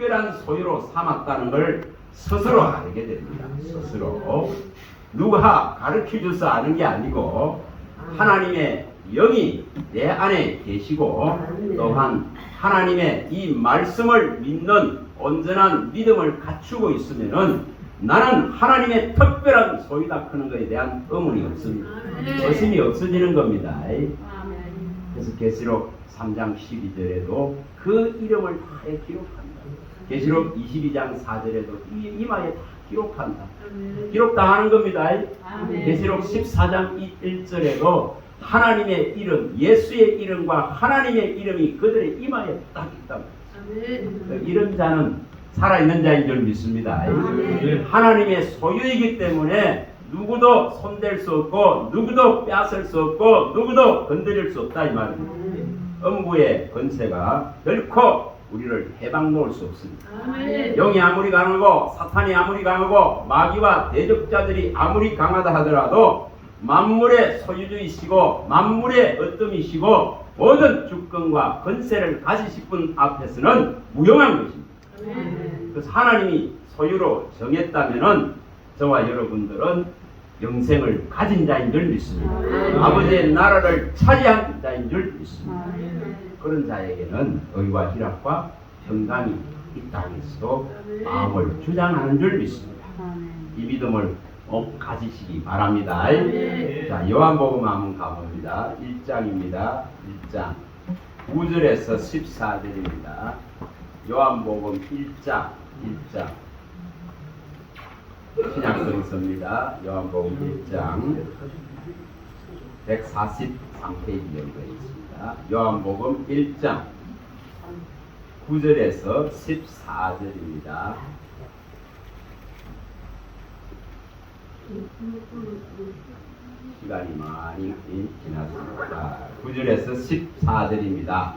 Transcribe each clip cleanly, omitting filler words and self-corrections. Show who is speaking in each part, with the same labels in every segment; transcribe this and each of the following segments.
Speaker 1: 특별한 소유로 삼았다는 걸 스스로 알게 됩니다. 스스로. 누가 가르쳐줘서 아는 게 아니고 하나님의 영이 내 안에 계시고 또한 하나님의 이 말씀을 믿는 온전한 믿음을 갖추고 있으면은 나는 하나님의 특별한 소유다 하는 것에 대한 의문이 없습니다. 의심이 없어지는 겁니다. 그래서 계시록 3장 12절에도 그 이름을 다 기록한다. 계시록 22장 4절에도 이마에 다 기록한다. 기록 다 하는 겁니다. 계시록 14장 1절에도 하나님의 이름, 예수의 이름과 하나님의 이름이 그들의 이마에 딱 있다. 이런 자는 살아있는 자인 줄 믿습니다. 하나님의 소유이기 때문에 누구도 손댈 수 없고 누구도 빼앗을 수 없고 누구도 건드릴 수 없다 이 말입니다. 음부의 권세가 결코 우리를 해방 놓을 수 없습니다. 영이 아무리 강하고 사탄이 아무리 강하고 마귀와 대적자들이 아무리 강하다 하더라도 만물의 소유주이시고 만물의 어뜸이시고 모든 주권과 권세를 가지실 분 앞에서는 무용한 것입니다. 그래서 하나님이 소유로 정했다면은 저와 여러분들은 영생을 가진 자인 줄 믿습니다. 아버지의 나라를 차지한 자인 줄 믿습니다. 그런 자에게는 의와 희락과 평강이 이 땅에서도 마음을 주장하는 줄 믿습니다. 이 믿음을 꼭 가지시기 바랍니다. 자, 요한복음 한번 가봅니다. 1장입니다. 1장 9절에서 14절입니다. 요한복음 1장 신약성서입니다. 요한복음 1장 143페이지 정도에 있습니다. 요한복음 1장 9절에서 14절입니다. 시간이 많이 지났습니다. 9절에서 14절입니다.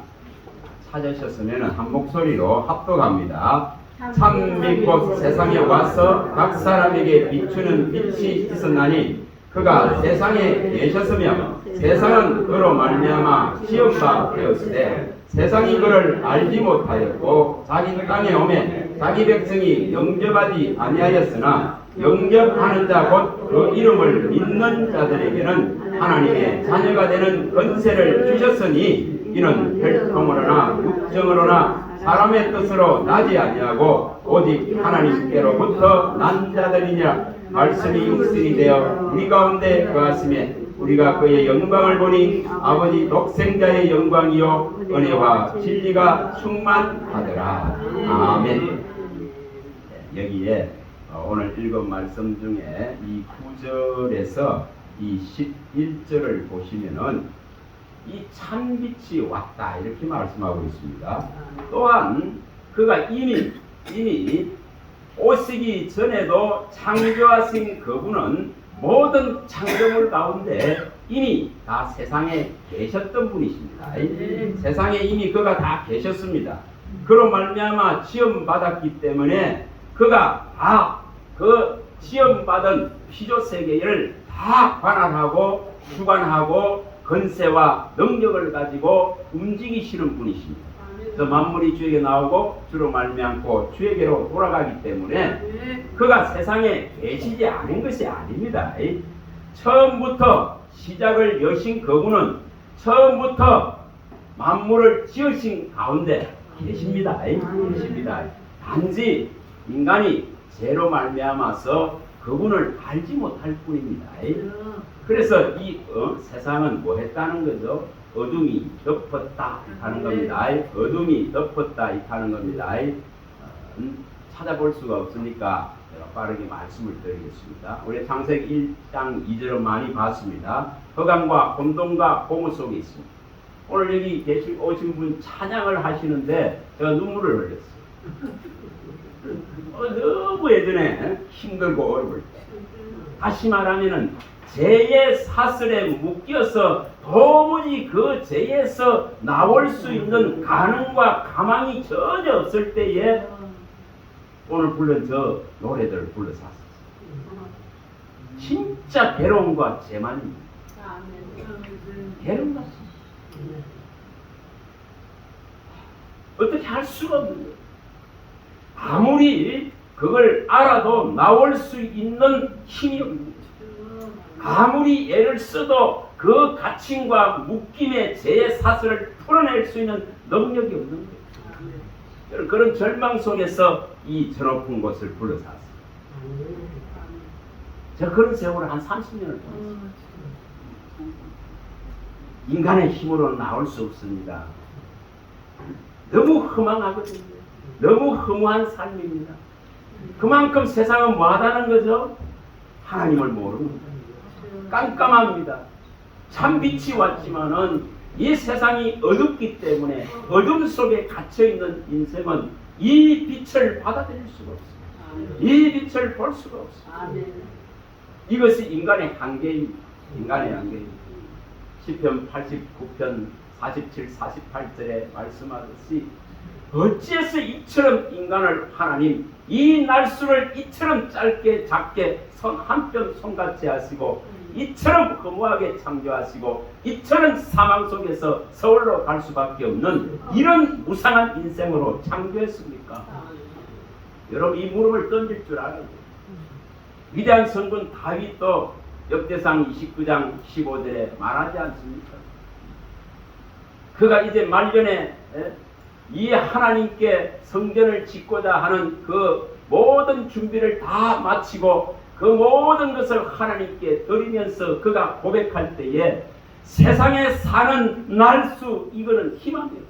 Speaker 1: 찾으셨으면 한 목소리로 합독합니다. 참 믿고 세상에 와서 각 사람에게 비추는 빛이 있었나니 그가 세상에 계셨으며 세상은 그로 말미암아 시험바 되었으되 세상이 그를 알지 못하였고 자기 땅에 오매 자기 백성이 영접하지 아니하였으나 영접하는 자 곧 그 이름을 믿는 자들에게는 하나님의 자녀가 되는 권세를 주셨으니 이는 혈통으로나 육정으로나 사람의 뜻으로 나지 아니하고 오직 하나님께로부터 난 자들이니라. 말씀이 육신이 되어 우리 가운데 거하심에 우리가 그의 영광을 보니 아버지 독생자의 영광이요 은혜와 진리가 충만하더라. 아멘. 여기에 오늘 읽은 말씀 중에 이 9절에서 이 11절을 보시면은 이 참빛이 왔다 이렇게 말씀하고 있습니다. 또한 그가 이미 오시기 전에도 창조하신 그분은 모든 창조물 가운데 이미 다 세상에 계셨던 분이십니다. 세상에 이미 그가 다 계셨습니다. 그로 말미암아 시험 받았기 때문에 그가 다 그 시험 받은 피조 세계를 다 관할하고 주관하고 권세와 능력을 가지고 움직이시는 분이십니다. 그래서 만물이 주에게 나오고 주로 말미암고 주에게로 돌아가기 때문에 그가 세상에 계시지 않은 것이 아닙니다. 처음부터 시작을 여신 그분은 처음부터 만물을 지으신 가운데 계십니다. 계십니다. 단지 인간이 죄로 말미암아서 그분을 알지 못할 뿐입니다. 그래서 이 세상은 뭐 했다는 거죠? 어둠이 덮었다 하는 겁니다. 어둠이 덮었다 하는 겁니다. 찾아볼 수가 없으니까 제가 빠르게 말씀을 드리겠습니다. 우리 창세기 1장 2절은 많이 봤습니다. 흑암과 혼돈과 공허 속에 있습니다. 오늘 여기 오신 분 찬양을 하시는데 제가 눈물을 흘렸어요. 너무 예전에 힘들고 어려울 때 다시 말하면은 죄의 사슬에 묶여서 도무지 그 죄에서 나올 수 있는 가능과 가망이 전혀 없을 때에 오늘 불른 저 노래들을 불러 샀었어요. 진짜 괴로움과 죄만입니다. 괴로움 같습니다. 어떻게 할 수가 없는 거예요. 아무리 그걸 알아도 나올 수 있는 힘이 없는 거죠. 아무리 애를 써도 그 갇힘과 묶임의 제 사슬을 풀어낼 수 있는 능력이 없는 거예요. 그런 절망 속에서 이 저 높은 곳을 불러샀어요. 제가 그런 세월을 한 30년을 보냈어요. 인간의 힘으로 나올 수 없습니다. 너무 허망하거든요. 너무 허무한 삶입니다. 그만큼 세상은 뭐하다는 거죠? 하나님을 모르는 거예요. 깜깜합니다. 참 빛이 왔지만은 이 세상이 어둡기 때문에 어둠 속에 갇혀있는 인생은 이 빛을 받아들일 수가 없어요. 이 빛을 볼 수가 없어요. 이것이 인간의 한계입니다. 인간의 한계입니다. 시편 89편 47, 48절에 말씀하듯이 어찌해서 이처럼 인간을 하나님 이 날수를 이처럼 짧게 작게 손 한뼘 손같이 하시고 이처럼 허무하게 창조하시고 이처럼 사망 속에서 서울로 갈 수밖에 없는 이런 무상한 인생으로 창조했습니까? 여러분 이 물음을 던질 줄 알아요. 위대한 성군 다윗도 역대상 29장 15절에 말하지 않습니까? 그가 이제 말년에 이 하나님께 성전을 짓고자 하는 그 모든 준비를 다 마치고 그 모든 것을 하나님께 드리면서 그가 고백할 때에 세상에 사는 날수 이거는 희망이에요.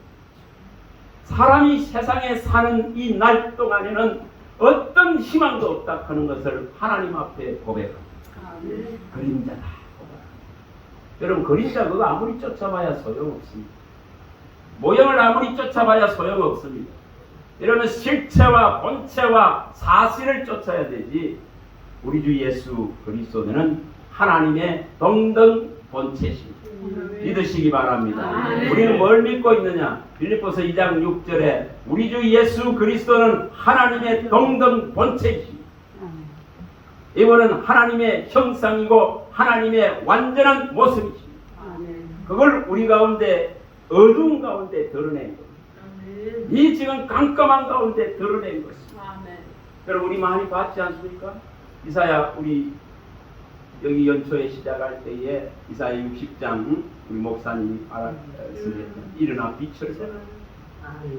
Speaker 1: 사람이 세상에 사는 이 날 동안에는 어떤 희망도 없다 하는 것을 하나님 앞에 고백합니다. 그림자다. 여러분 그림자 그거 아무리 쫓아봐야 소용없습니다. 모형을 아무리 쫓아봐야 소용없습니다. 여러분 실체와 본체와 사실을 쫓아야 되지. 우리 주 예수 그리스도는 하나님의 동등 본체십니다. 믿으시기 바랍니다. 우리는 뭘 믿고 있느냐? 빌립보서 2장 6절에 우리 주 예수 그리스도는 하나님의 동등 본체이십니다. 이거는 하나님의 형상이고 하나님의 완전한 모습이십니다. 그걸 우리 가운데 어두운 가운데 드러낸 겁니다. 이 지금 깜깜한 가운데 드러낸 것입니다. 여러분 우리 많이 봤지 않습니까? 이사야 우리 여기 연초에 시작할 때에 이사야 60장 우리 목사님이 말씀했던 일어나 빛을 세워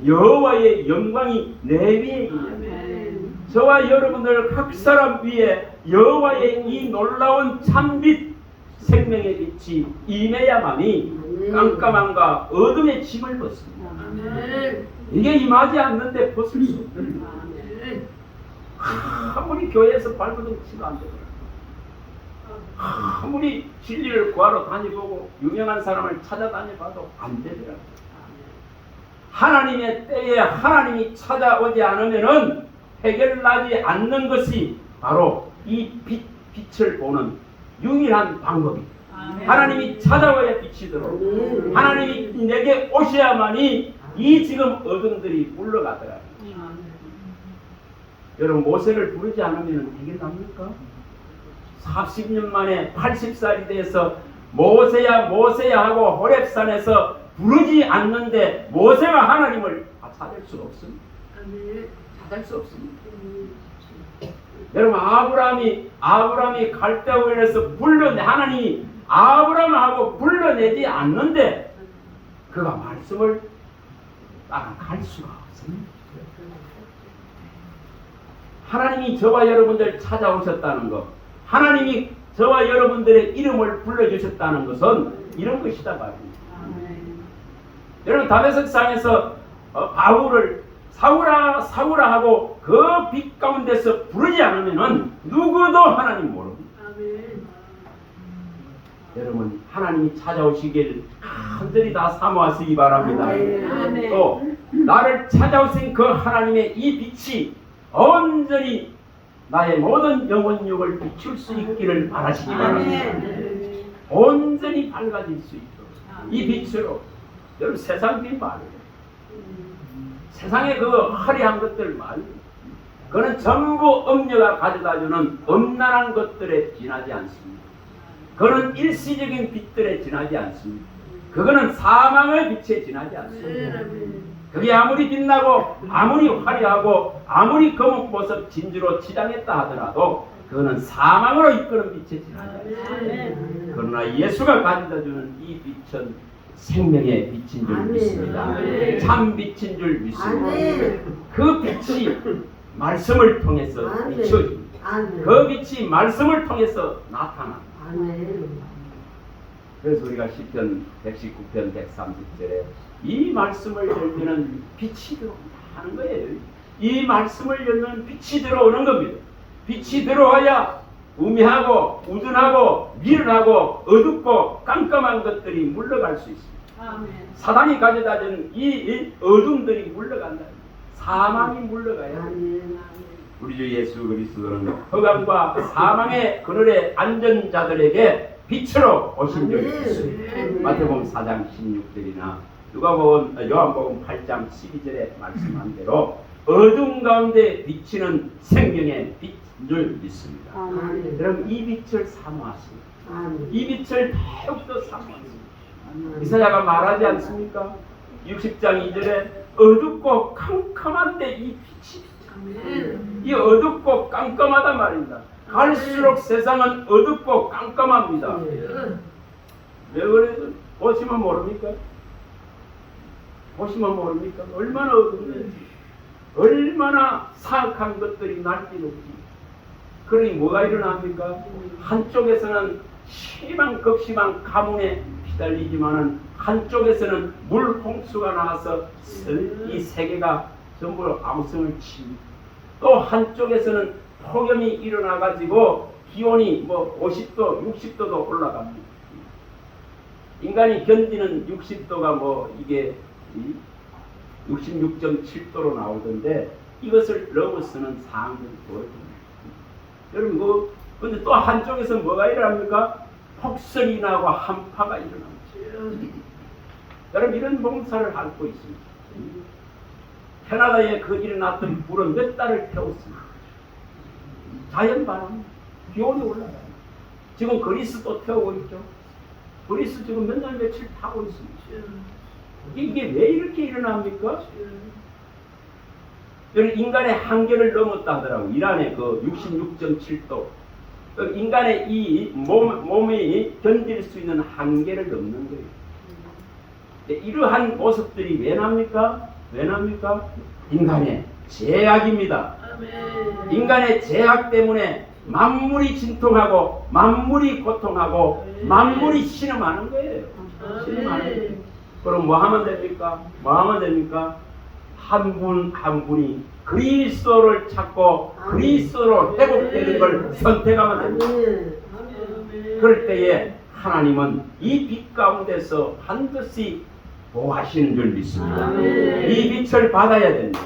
Speaker 1: 여호와의 영광이 내 위에 있냐. 저와 여러분들 각 사람 위에 여호와의 이 놀라운 참빛 생명의 빛이 임해야만이 깜깜함과 어둠의 짐을 벗습니다. 이게 임하지 않는데 벗을 수 없습니다. 아무리 교회에서 발버둥 치도 안 되더라. 아무리 진리를 구하러 다니보고 유명한 사람을 찾아다녀봐도 안 되더라. 하나님의 때에 하나님이 찾아오지 않으면은 해결나지 않는 것이 바로 이 빛을 보는 유일한 방법입니다. 하나님이 찾아와야 빛이 들어오고 하나님이 내게 오셔야만이 이 지금 어둠들이 물러가더라. 여러분 모세를 부르지 않으면 해결납니까? 40년 만에 80살이 돼서 모세야 모세야 하고 호렙산에서 부르지 않는데 모세가 하나님을 찾을 수 없습니다. 찾을 수 없습니다. 여러분 아브라함이 갈대우에서 불러내 하나님이 아브라함하고 불러내지 않는데 그가 말씀을 따라갈 수가 없습니다. 하나님이 저와 여러분들 찾아오셨다는 것, 하나님이 저와 여러분들의 이름을 불러주셨다는 것은 이런 것이다 말입니다. 여러분 다메섹상에서 바울을 사울아 사울아 하고 그 빛 가운데서 부르지 않으면은 누구도 하나님 모릅니다. 여러분 하나님이 찾아오시길 간절히 다 사모하시기 바랍니다. 또 나를 찾아오신 그 하나님의 이 빛이 온전히 나의 모든 영혼육을 비출 수 있기를 바라시기 바랍니다. 온전히 밝아질 수 있도록 이 빛으로 여러분 세상 빛 말이에요. 세상의 그 화려한 것들 말이에요. 그는 전부 음녀가 가져다주는 음란한 것들에 지나지 않습니다. 그는 일시적인 빛들에 지나지 않습니다. 그거는 사망의 빛에 지나지 않습니다. 그게 아무리 빛나고 아무리 화려하고 아무리 검은 보석 진주로 치장했다 하더라도 그거는 사망으로 이끄는 빛에 지나가요. 그러나 예수가 가져다주는 이 빛은 생명의 빛인 줄 믿습니다. 참 빛인 줄 믿습니다. 그 빛이 말씀을 통해서 비춰집니다. 그 빛이 말씀을 통해서 나타납니다. 그래서 우리가 시편 119편 130절에 이 말씀을 열면 빛이 들어온다 하는 거예요. 이 말씀을 열면 빛이 들어오는 겁니다. 빛이 들어와야 우매하고 우둔하고 미련하고 어둡고 깜깜한 것들이 물러갈 수 있습니다. 사단이 가져다준 이 어둠들이 물러간다. 사망이 물러가야 우리 주 예수 그리스도는 흑암과 사망의 그늘에 앉은 자들에게 빛으로 오신 줄 믿습니다. 마태복음 4장 16절이나 요한복음 8장 12절에 말씀한 대로 어둠 가운데 비치는 생명의 빛인 줄 믿습니다. 그럼 이 빛을 사모하십니다. 이 빛을 더욱더 사모하십니다. 이사야가 말하지 않습니까? 60장 2절에 어둡고 캄캄한데 이 빛이 이 어둡고 깜깜하단 말입니다. 갈수록 세상은 어둡고 깜깜합니다. 왜 그래도 보시면 모릅니까? 보시면 모릅니까? 얼마나 어둡는지, 얼마나 사악한 것들이 날뛰는지. 그러니 뭐가 일어납니까? 한쪽에서는 심한 극심한 가뭄에 휘달리지만은 한쪽에서는 물 홍수가 나와서 이 세계가 전부 암성을 칩니다. 또 한쪽에서는 폭염이 일어나 가지고 기온이 50도, 60도도 올라갑니다. 인간이 견디는 60도가 이게 66.7도로 나오던데 이것을 넘어서는 상황들이 보여줍니다. 여러분 근데 또 한쪽에서 뭐가 일어납니까? 폭설이 나고 한파가 일어납니다. 여러분 이런 봉사를 앓고 있습니다. 캐나다에 그 일어났던 불은 몇 달을 태웠습니다. 자연바람, 기온이 올라가요. 지금 그리스도 태우고 있죠. 그리스 지금 몇 날 며칠 타고 있습니다. 이게 왜 이렇게 일어납니까? 인간의 한계를 넘었다 하더라고. 이란의 그 66.7도. 인간의 이 몸이 견딜 수 있는 한계를 넘는 거예요. 이러한 모습들이 왜 납니까? 인간의 제약입니다. 인간의 제약 때문에 만물이 진통하고 만물이 고통하고 만물이 신음하는 거예요. 신음하는 거예요. 그럼 뭐 하면 됩니까? 한 분 한 분이 그리스도를 찾고 그리스도로 회복되는 걸 선택하면 됩니다. 그럴 때에 하나님은 이 빛 가운데서 반드시 보호하시는 줄 믿습니다. 이 빛을 받아야 됩니다.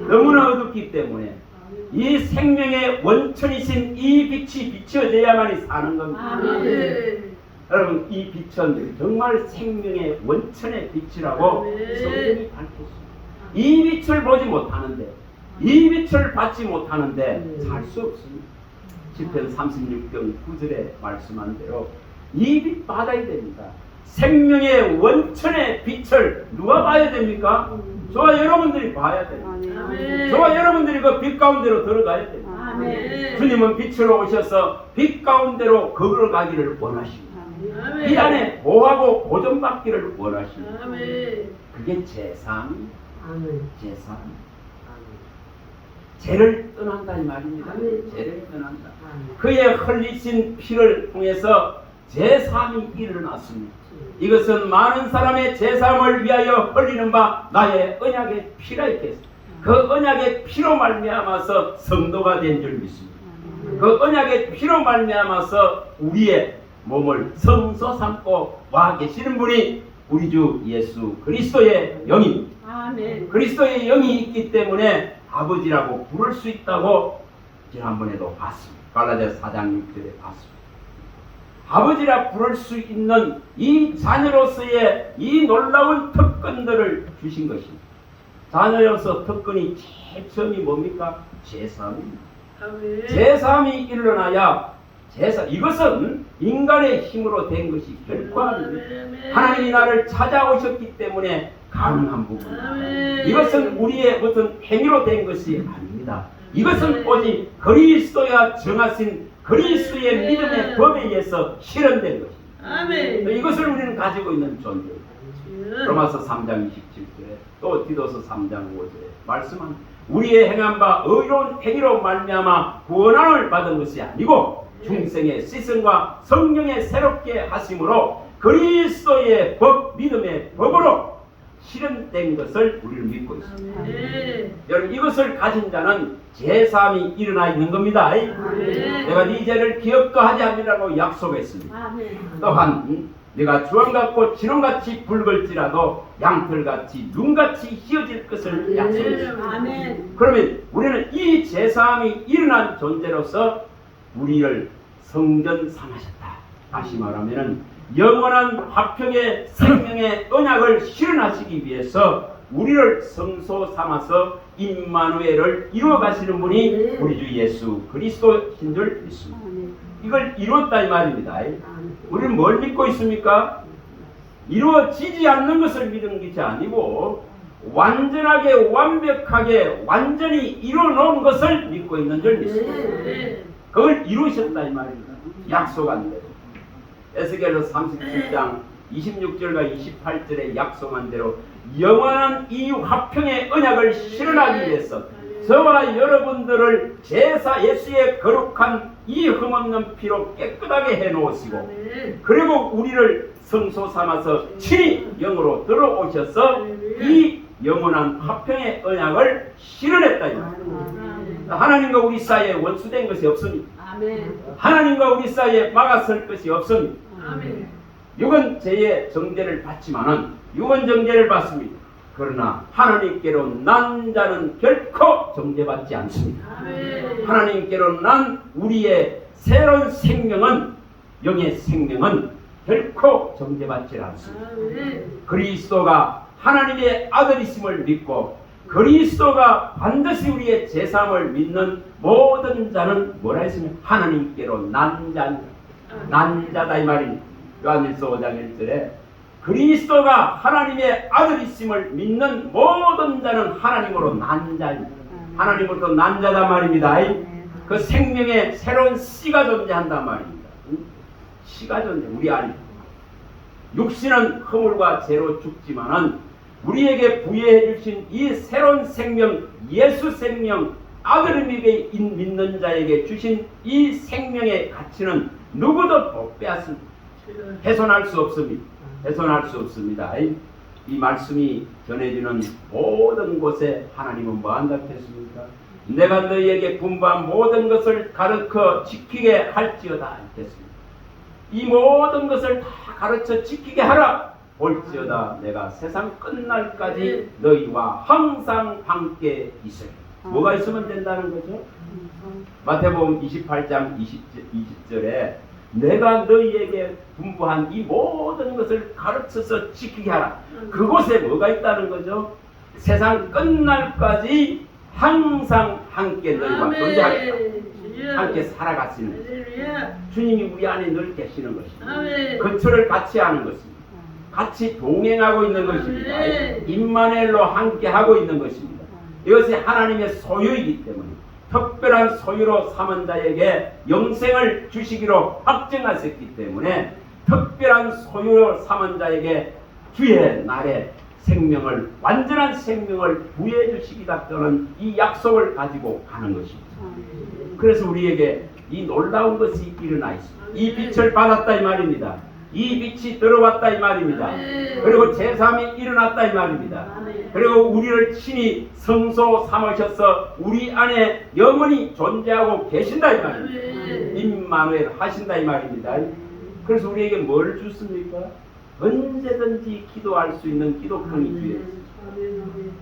Speaker 1: 너무나 어둡기 때문에 이 생명의 원천이신 이 빛이 비춰져야만이 사는 겁니다. 여러분 이 빛은 정말 생명의 원천의 빛이라고 성경이 밝혔습니다. 이 빛을 보지 못하는데 이 빛을 받지 못하는데 살 수 없습니다. 시편 36편 9절에 말씀한 대로 이 빛 받아야 됩니다. 생명의 원천의 빛을 누가 봐야 됩니까? 저와 여러분들이 봐야 됩니다. 저와 여러분들이 그 빛 가운데로 들어가야 됩니다. 주님은 빛으로 오셔서 빛 가운데로 걸어가기를 원하십니다. 이 안에 보호하고 보존받기를 원하십니다. 그게 제사입니다. 제사. 죄를 떠난다 이 말입니다. 죄를 떠난다. 그의 흘리신 피를 통해서 제사함이 일어났습니다. 이것은 많은 사람의 제사함을 위하여 흘리는 바 나의 언약의 피라 했겠습니다. 그 언약의 피로 말미암아서 성도가 된 줄 믿습니다. 그 언약의 피로 말미암아서 우리의 몸을 성소 삼고 와 계시는 분이 우리 주 예수 그리스도의 영입니다. 그리스도의 영이 있기 때문에 아버지라고 부를 수 있다고 지난번에도 봤습니다. 갈라디아서 4장 6절에 봤습니다. 아버지라 부를 수 있는 이 자녀로서의 이 놀라운 특권들을 주신 것입니다. 자녀로서 특권이 제일 처음이 뭡니까? 제사함입니다. 제사함이 일어나야 이것은 인간의 힘으로 된 것이 결코 아닙니다. 하나님이 나를 찾아오셨기 때문에 가능한 부분입니다.
Speaker 2: 아멘.
Speaker 1: 이것은 우리의 무슨 행위로 된 것이 아닙니다. 이것은 오직 그리스도가 정하신 그리스도의 믿음의 법에 의해서 실현된 것입니다.
Speaker 2: 아멘.
Speaker 1: 이것을 우리는 가지고 있는 존재입니다. 로마서 3장 27절에 또 디도서 3장 5절에 말씀한 우리의 행한 바 의로운 행위로 말미암아 구원함을 받은 것이 아니고 중생의 시선과 성령의 새롭게 하심으로 그리스도의 법, 믿음의 법으로 실현된 것을 우리는 믿고 있습니다.
Speaker 2: 아멘.
Speaker 1: 여러분 이것을 가진 자는 제3이 일어나 있는 겁니다. 내가 네 죄를 기억도 하지 않으라고 약속했습니다. 또한 내가 주황같고 진홍같이 붉을지라도 양털같이 눈같이 휘어질 것을 약속했습니다. 그러면 우리는 이 제3이 일어난 존재로서 우리를 성전 삼으셨다. 다시 말하면 영원한 화평의 생명의 언약을 실현하시기 위해서 우리를 성소 삼아서 임마누엘을 이루어 가시는 분이 우리 주 예수 그리스도인 줄 믿습니다. 이걸 이루었다 이 말입니다. 우리는 뭘 믿고 있습니까? 이루어지지 않는 것을 믿는 것이 아니고 완전하게 완벽하게 완전히 이루어놓은 것을 믿고 있는 줄 믿습니다. 그걸 이루셨다 이 말입니다. 약속한 대로. 에스겔서 37장 26절과 28절에 약속한 대로 영원한 이 화평의 언약을 실현하기 위해서 저와 여러분들을 제사 예수의 거룩한 이 흠없는 피로 깨끗하게 해놓으시고 그리고 우리를 성소 삼아서 친히 영으로 들어오셔서 이 영원한 화평의 언약을 실현했다 이 말입니다. 하나님과 우리 사이에 원수된 것이 없습니다. 하나님과 우리 사이에 막아설 것이 없습니다. 육은 죄의 정죄를 받지만은 육은 정죄를 받습니다. 그러나 하나님께로 난 자는 결코 정죄받지 않습니다. 하나님께로 난 우리의 새로운 생명은 영의 생명은 결코 정죄받지 않습니다. 그리스도가 하나님의 아들이심을 믿고 그리스도가 반드시 우리의 제사함을 믿는 모든 자는 뭐라 했으면 하나님께로 난 자다 이 말입니다. 요한일서 5장 1절에 그리스도가 하나님의 아들이심을 믿는 모든 자는 하나님으로 난 자입니다. 하나님으로부터 난 자다 말입니다. 그 생명의 새로운 씨가 존재한단 말입니다. 씨가 존재 우리 안에 육신은 허물과 죄로 죽지만은 우리에게 부여해 주신 이 새로운 생명 예수 생명 아들을 믿는 자에게 주신 이 생명의 가치는 누구도 못 빼앗습니다. 훼손할 수 없습니다. 훼손할 수 없습니다. 이 말씀이 전해지는 모든 곳에 하나님은 뭐한다 했습니까? 내가 너희에게 분부한 모든 것을 가르쳐 지키게 할지어다 했습니다. 이 모든 것을 다 가르쳐 지키게 하라. 볼지어다 내가 세상 끝날까지 너희와 항상 함께 있으리. 뭐가 있으면 된다는 거죠? 마태복음 28장 20절에 내가 너희에게 분부한 이 모든 것을 가르쳐서 지키게 하라. 그곳에 뭐가 있다는 거죠? 세상 끝날까지 항상 함께 너희와 존재하겠다. 함께 살아가시는 주님이 우리 안에 늘 계시는 것입니다. 거처를 같이 하는 것입니다. 같이 동행하고 있는 것입니다. 임마누엘로 함께 하고 있는 것입니다. 이것이 하나님의 소유이기 때문에 특별한 소유로 삼은 자에게 영생을 주시기로 확정하셨기 때문에 특별한 소유로 삼은 자에게 주의 날에 생명을 완전한 생명을 부여해 주시기답는 이 약속을 가지고 가는 것입니다. 그래서 우리에게 이 놀라운 것이 일어나 있습니다. 이 빛을 받았다 이 말입니다. 이 빛이 들어왔다 이 말입니다. 그리고 제3이 일어났다 이 말입니다. 그리고 우리를 친히 성소 삼으셔서 우리 안에 영원히 존재하고 계신다 이 말입니다. 임마누엘 하신다 이 말입니다. 그래서 우리에게 뭘 주십니까? 언제든지 기도할 수 있는 기도권이 주예요.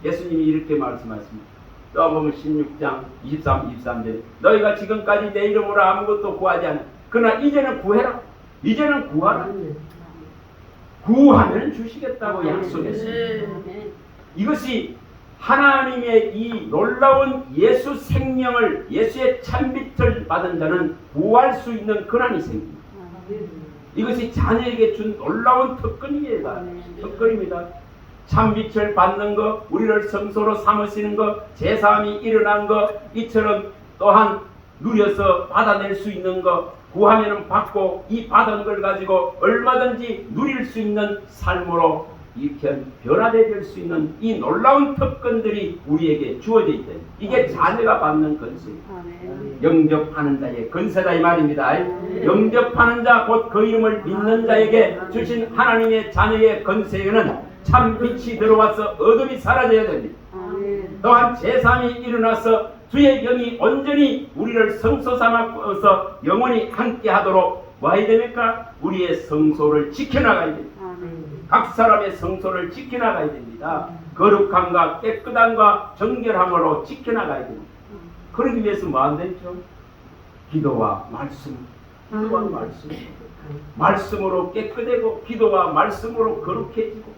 Speaker 1: 예수님이 이렇게 말씀하십니다. 또 보면 16장 23절 너희가 지금까지 내 이름으로 아무것도 구하지 않아. 그러나 이제는 구해라. 이제는 구하라. 구하면 주시겠다고 약속했습니다. 이것이 하나님의 이 놀라운 예수 생명을 예수의 참빛을 받은 자는 구할 수 있는 권한이 생깁니다. 이것이 자녀에게 준 놀라운 특권입니다. 참빛을 받는 것, 우리를 성소로 삼으시는 것, 제사함이 일어난 것, 이처럼 또한 누려서 받아낼 수 있는 것, 구하면 받고 이 받은 걸 가지고 얼마든지 누릴 수 있는 삶으로 이렇게 변화될 수 있는 이 놀라운 특권들이 우리에게 주어져 있다. 이게 자녀가 받는 권세. 영접하는 자의 권세다 이 말입니다. 영접하는 자 곧 그 이름을 믿는 자에게 주신 하나님의 자녀의 권세에는 참 빛이 들어와서 어둠이 사라져야 됩니다. 또한 제3이 일어나서 주의 영이 온전히 우리를 성소 삼아서 영원히 함께 하도록 뭐 해야 됩니까? 우리의 성소를 지켜나가야 됩니다. 각 사람의 성소를 지켜나가야 됩니다. 거룩함과 깨끗함과 정결함으로 지켜나가야 됩니다. 그러기 위해서 뭐 안 되죠? 기도와 말씀, 기도와 말씀, 말씀으로 깨끗해고 기도와 말씀으로 거룩해지고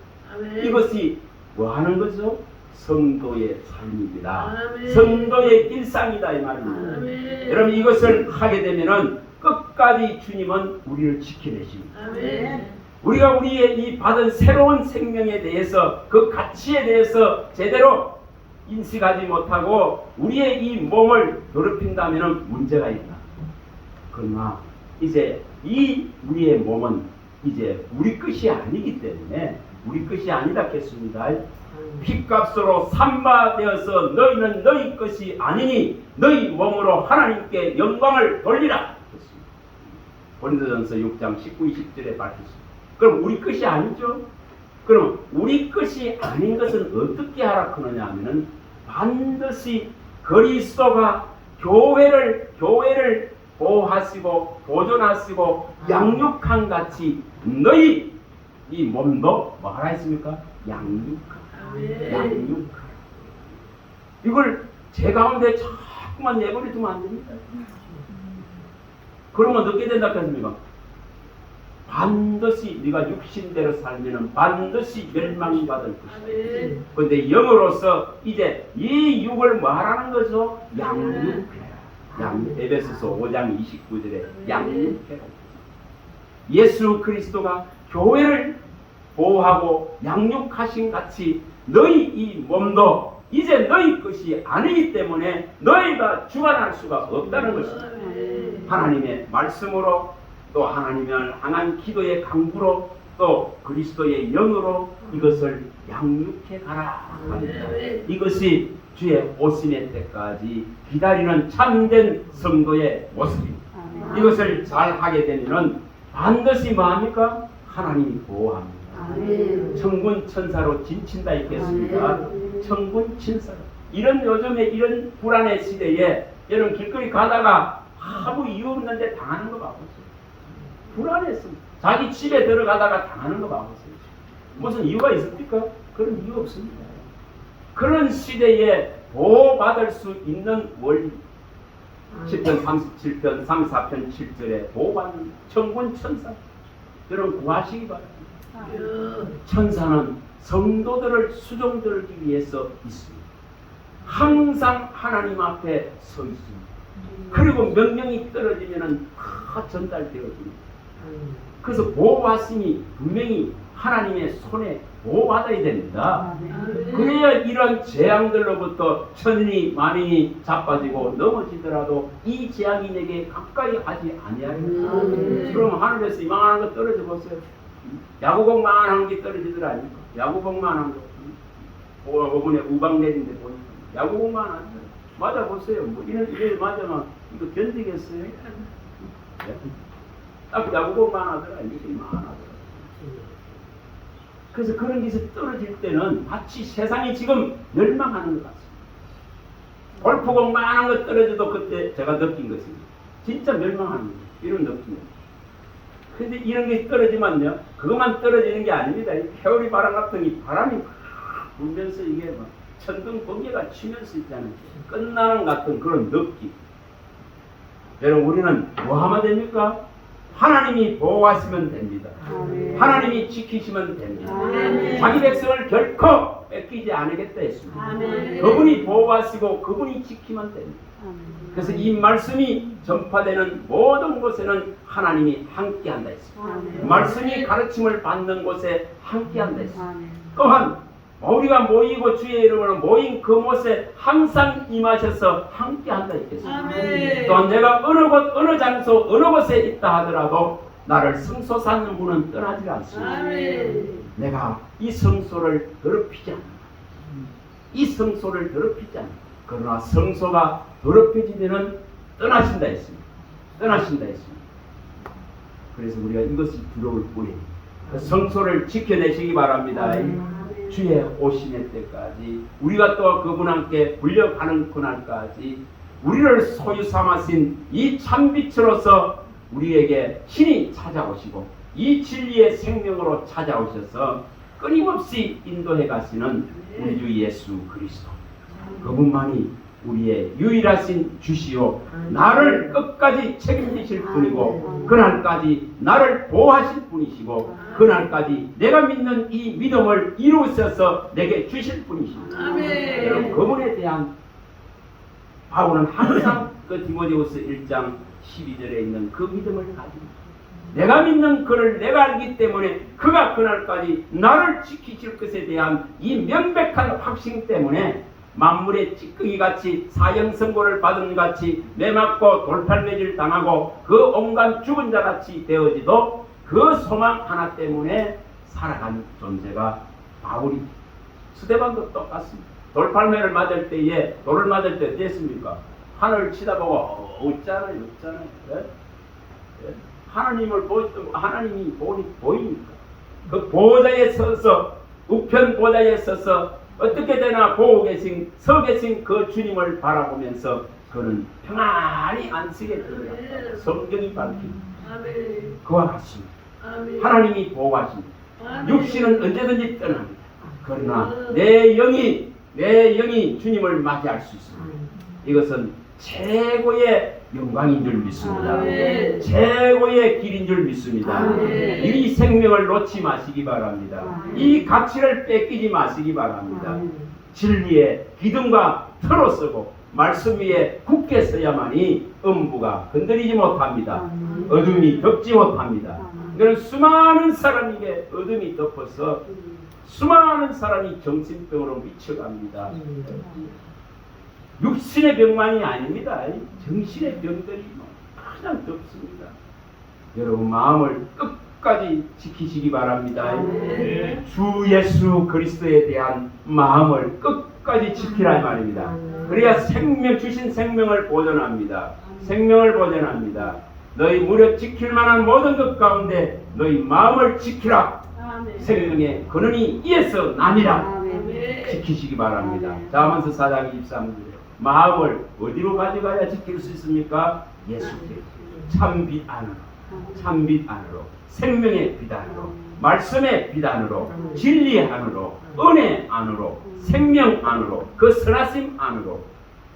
Speaker 1: 이것이 뭐 하는 거죠? 성도의 삶입니다. 성도의 일상이다 이 말입니다. 여러분 이것을 하게 되면은 끝까지 주님은 우리를 지켜내십니다. 우리가 우리의 이 받은 새로운 생명에 대해서 그 가치에 대해서 제대로 인식하지 못하고 우리의 이 몸을 괴롭힌다면 문제가 있다. 그러나 이제 이 우리의 몸은 이제 우리 것이 아니기 때문에 우리 것이 아니다겠습니다. 핏값으로 삼바되어서 너희는 너희 것이 아니니 너희 몸으로 하나님께 영광을 돌리라. 고린도전서 6장 19, 20절에 밝혔습니다. 그럼 우리 것이 아니죠? 그럼 우리 것이 아닌 것은 어떻게 하라 그러냐 하면은 반드시 그리스도가 교회를 보호하시고 보존하시고 양육한 같이 너희 이 몸도 뭐 하라 했습니까? 양육하라. 이걸 제 가운데 자꾸만 내버려 두면 안 됩니다. 그러면 어떻게 된다 했습니까? 반드시 네가 육신대로 살면은 반드시 멸망받을 것이다. 그런데 영으로서 이제 이 육을 말하는 거죠. 양육해라. 에베소서 5장 29절에 양육해라. 예수 그리스도가 교회를 보호하고 양육하신 같이 너희 이 몸도 이제 너희 것이 아니기 때문에 너희가 주관할 수가 없다는 것입니다. 하나님의 말씀으로 또 하나님을 향한 기도의 강구로 또 그리스도의 영으로 이것을 양육해 가라 합니다. 이것이 주의 오심의 때까지 기다리는 참된 성도의 모습입니다. 이것을 잘 하게 되면 반드시 뭐합니까? 하나님이 보호합니다. 천군 천사로 진친다 있겠습니다. 천군 천사로. 이런 요즘에 이런 불안의 시대에 여러분 길거리 가다가 아무 이유 없는데 당하는 거 봐보세요. 불안했습니다. 자기 집에 들어가다가 당하는 거 봐보세요. 무슨 이유가 있습니까? 그런 이유 없습니다. 그런 시대에 보호받을 수 있는 원리. 10편 37편 3, 4편 7절에 보호받는 천군 천사. 여러분 구하시기 바랍니다. 천사는 성도들을 수종들기 위해서 있습니다. 항상 하나님 앞에 서 있습니다. 그리고 명령이 떨어지면 다 전달되어집니다. 그래서 보호하심이 분명히 하나님의 손에 보호받아야 됩니다. 그래야 이런 재앙들로부터 천인이 만인이 자빠지고 넘어지더라도 이 재앙이 내게 가까이 하지 아니하리라. 그럼 하늘에서 이만한 거 떨어져 보세요. 야구공만한 게 떨어지더라 아닙니까? 야구공만한 거. 5분에 우박 내린데 보니까 야구공만한 거. 맞아 보세요. 뭐 이런 맞으면 이거 견디겠어요? 딱 야구공만 하더라. 이게 이만하더라. 그래서 그런 것이 떨어질 때는 마치 세상이 지금 멸망하는 것 같습니다. 골프공만한 거 떨어져도 그때 제가 느낀 것입니다. 진짜 멸망하는 거예요. 이런 느낌이에요. 근데 이런 게 떨어지면요, 그것만 떨어지는 게 아닙니다. 이 페오리 바람 같은 이 바람이 불면서 이게 막 천둥 번개가 치면서 있잖아요. 끝나는 같은 그런 느낌. 여러분, 우리는 뭐 하면 됩니까? 하나님이 보호하시면 됩니다. 하나님이 지키시면 됩니다. 자기 백성을 결코 뺏기지 않으겠다 했습니다. 그분이 보호하시고 그분이 지키면 됩니다. 그래서 이 말씀이 전파되는 모든 곳에는 하나님이 함께한다 했습니다. 말씀이 가르침을 받는 곳에 함께한다 했습니다. 또한 우리가 모이고 주의 이름으로 모인 그곳에 항상 임하셔서 함께한다 했겠습니다.
Speaker 2: 아멘.
Speaker 1: 또한 내가 어느 곳 어느 장소 어느 곳에 있다 하더라도 나를 성소사는 분은 떠나지 않습니다.
Speaker 2: 아멘.
Speaker 1: 내가 이 성소를 더럽히지 않는다. 이 성소를 더럽히지 않는다. 그러나 성소가 더럽혀지면은 떠나신다 했습니다. 떠나신다 했습니다. 그래서 우리가 이것이 두려울 뿐이에요. 그 성소를 지켜내시기 바랍니다. 주의 오심의 때까지 우리가 또 그분 함께 불려가는 그날까지 우리를 소유 삼으신 이 참빛으로서 우리에게 신이 찾아오시고 이 진리의 생명으로 찾아오셔서 끊임없이 인도해 가시는 우리 주 예수 그리스도, 그분만이 우리의 유일하신 주시오, 나를 끝까지 책임지실 분이고 그날까지 나를 보호하실 분이시고 그날까지 내가 믿는 이 믿음을 이루셔서 내게 주실 분이십니다.
Speaker 2: 아멘.
Speaker 1: 여러분, 그분에 대한 바울은 항상 그 디모데후서 1장 12절에 있는 그 믿음을 가지고 내가 믿는 그를 내가 알기 때문에 그가 그날까지 나를 지키실 것에 대한 이 명백한 확신 때문에 만물의 찌꺼기같이 사형선고를 받은 같이 매맞고 돌팔매질 당하고 그 온갖 죽은 자같이 되어지도 그 소망 하나 때문에 살아간 존재가 바울이. 스데반도 똑같습니다. 돌팔매를 맞을 때에 돌을 맞을 때 어땠습니까? 하늘을 치다보고 웃잖아요. 네? 하나님을 하나님이 보이니까 그 보좌에 서서 우편 보좌에 서서 어떻게 되나 보고 계신 서 계신 그 주님을 바라보면서 그는 평안히 안식에 들어갔다. 성경이 밝힙니다. 그와 같습니다. 하나님이 보호하십니다. 육신은 언제든지 떠납니다. 그러나 내 영이 주님을 맞이할 수 있습니다. 이것은 최고의 영광인 줄 믿습니다. 최고의 길인 줄 믿습니다. 이 생명을 놓지 마시기 바랍니다. 이 가치를 뺏기지 마시기 바랍니다. 진리의 기둥과 틀어 서고 말씀 위에 굳게 서야만이 음부가 흔들리지 못합니다. 어둠이 덮지 못합니다. 그런 수많은 사람에게 어둠이 덮어서 수많은 사람이 정신병으로 미쳐갑니다. 육신의 병만이 아닙니다. 정신의 병들이 가장 덥습니다. 여러분, 마음을 끝까지 지키시기 바랍니다. 주 예수 그리스도에 대한 마음을 끝까지 지키라 말입니다. 그래야 주신 생명을 보존합니다. 생명을 보존합니다. 너희 무릇 지킬 만한 모든 것 가운데 너희 마음을 지키라. 생명의 근원이 이에서 남이라. 지키시기 바랍니다. 자문서 4장 23절. 마음을 어디로 가져가야 지킬 수 있습니까? 예수께 참빛 안으로, 참빛 안으로, 생명의 빛 안으로, 말씀의 빛 안으로, 진리 안으로, 은혜 안으로, 생명 안으로, 그 선하심 안으로.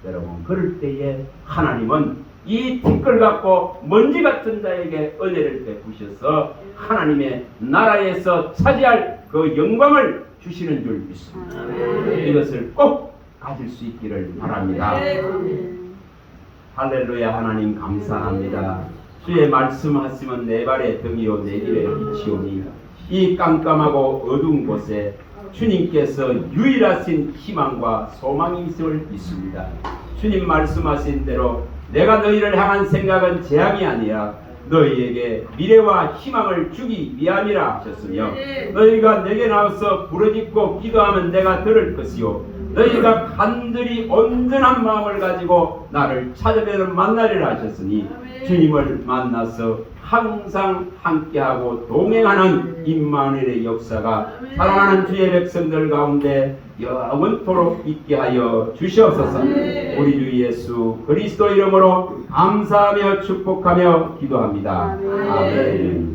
Speaker 1: 여러분, 그럴 때에 하나님은 이 티끌 같고 먼지 같은 자에게 은혜를 베푸셔서 하나님의 나라에서 차지할 그 영광을 주시는 줄 믿습니다. 이것을 꼭 가질 수 있기를 바랍니다. 할렐루야. 하나님 감사합니다. 주의 말씀하시면 내 발의 등이요 내 길의 빛이오니 이 깜깜하고 어두운 곳에 주님께서 유일하신 희망과 소망이 있음을 믿습니다. 주님 말씀하신 대로 내가 너희를 향한 생각은 재앙이 아니라 너희에게 미래와 희망을 주기 위함이라 하셨으며 너희가 내게 나와서 부르짖고 기도하면 내가 들을 것이요 너희가 간절히 온전한 마음을 가지고 나를 찾으면 만나리라 하셨으니 주님을 만나서 항상 함께하고 동행하는 임마누엘의 역사가 사랑하는 주의 백성들 가운데 영원토록 있게 하여 주시옵소서. 우리 주 예수 그리스도 이름으로 감사하며 축복하며 기도합니다. 아멘.